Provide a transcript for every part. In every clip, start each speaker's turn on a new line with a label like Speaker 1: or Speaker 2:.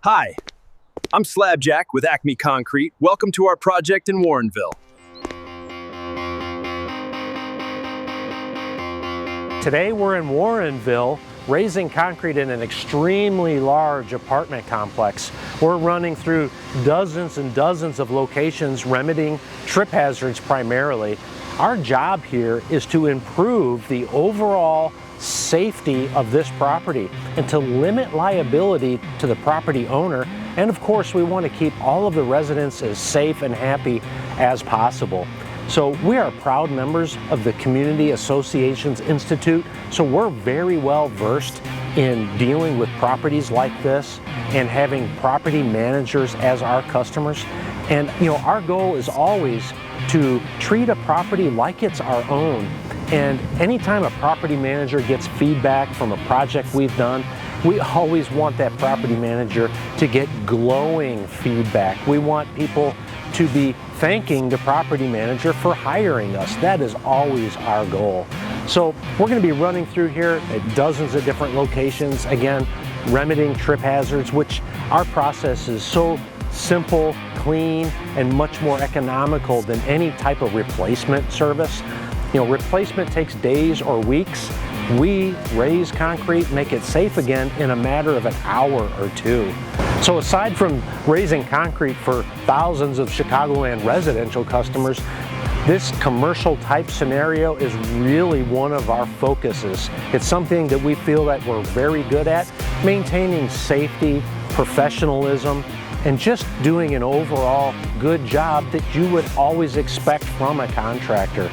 Speaker 1: Hi, I'm Slabjack with Acme Concrete. Welcome to our project in Warrenville.
Speaker 2: Today we're in Warrenville raising concrete in an extremely large apartment complex. We're running through dozens and dozens of locations remedying trip hazards primarily. Our job here is to improve the overall safety of this property and to limit liability to the property owner. And of course, we want to keep all of the residents as safe and happy as possible. So we are proud members of the Community Associations Institute, so we're very well versed in dealing with properties like this and having property managers as our customers. And our goal is always to treat a property like it's our own. And anytime a property manager gets feedback from a project we've done, we always want that property manager to get glowing feedback. We want people to be thanking the property manager for hiring us. That is always our goal. So we're going to be running through here at dozens of different locations, again, remedying trip hazards, which our process is so simple, clean, and much more economical than any type of replacement service. Replacement takes days or weeks. We raise concrete, make it safe again in a matter of an hour or two. So aside from raising concrete for thousands of Chicagoland residential customers, this commercial type scenario is really one of our focuses. It's something that we feel that we're very good at, maintaining safety, professionalism, and just doing an overall good job that you would always expect from a contractor.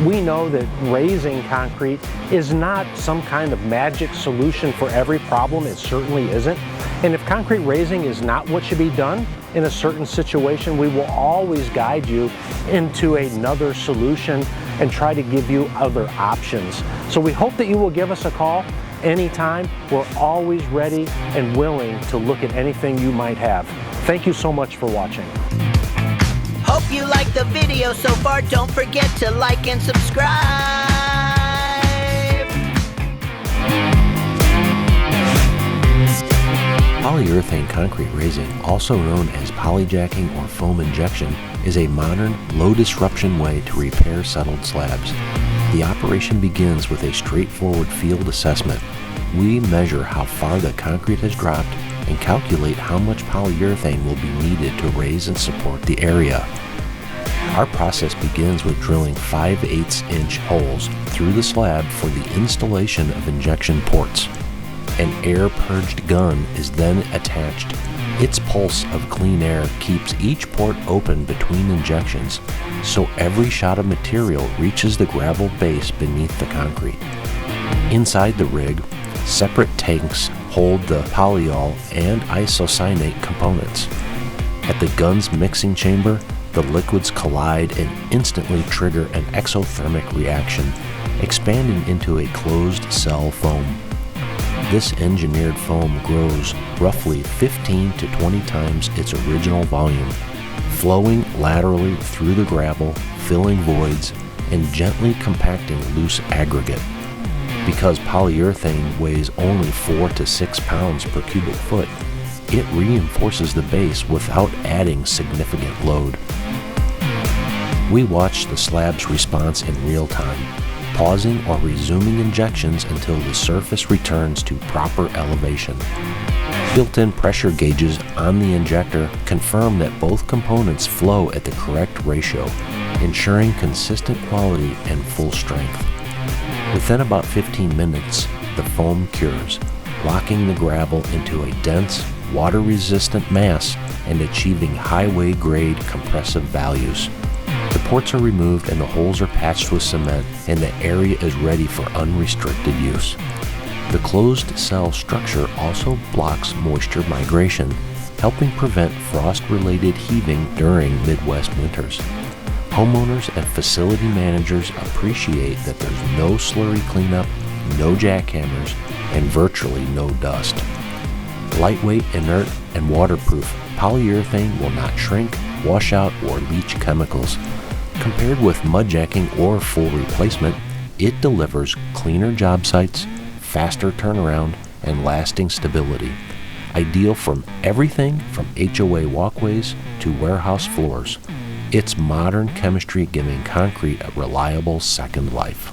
Speaker 2: We know that raising concrete is not some kind of magic solution for every problem. It certainly isn't. And if concrete raising is not what should be done in a certain situation, we will always guide you into another solution and try to give you other options. So we hope that you will give us a call anytime. We're always ready and willing to look at anything you might have. Thank you so much for watching.
Speaker 3: Hope you like the video so far. Don't forget to like and subscribe.
Speaker 4: Polyurethane concrete raising, also known as polyjacking or foam injection, is a modern, low-disruption way to repair settled slabs. The operation begins with a straightforward field assessment. We measure how far the concrete has dropped and calculate how much polyurethane will be needed to raise and support the area. Our process begins with drilling 5/8-inch holes through the slab for the installation of injection ports. An air-purged gun is then attached. Its pulse of clean air keeps each port open between injections, so every shot of material reaches the gravel base beneath the concrete. Inside the rig, separate tanks hold the polyol and isocyanate components. At the gun's mixing chamber, the liquids collide and instantly trigger an exothermic reaction, expanding into a closed cell foam. This engineered foam grows roughly 15 to 20 times its original volume, flowing laterally through the gravel, filling voids, and gently compacting loose aggregate. Because polyurethane weighs only 4 to 6 pounds per cubic foot, it reinforces the base without adding significant load. We watch the slab's response in real time, pausing or resuming injections until the surface returns to proper elevation. Built-in pressure gauges on the injector confirm that both components flow at the correct ratio, ensuring consistent quality and full strength. Within about 15 minutes, the foam cures, locking the gravel into a dense, water-resistant mass and achieving highway-grade compressive values. The ports are removed and the holes are patched with cement, and the area is ready for unrestricted use. The closed cell structure also blocks moisture migration, helping prevent frost-related heaving during Midwest winters. Homeowners and facility managers appreciate that there's no slurry cleanup, no jackhammers, and virtually no dust. Lightweight, inert, and waterproof, polyurethane will not shrink, wash out, or leach chemicals. Compared with mudjacking or full replacement, it delivers cleaner job sites, faster turnaround, and lasting stability. ideal from everything from HOA walkways to warehouse floors. It's modern chemistry giving concrete a reliable second life.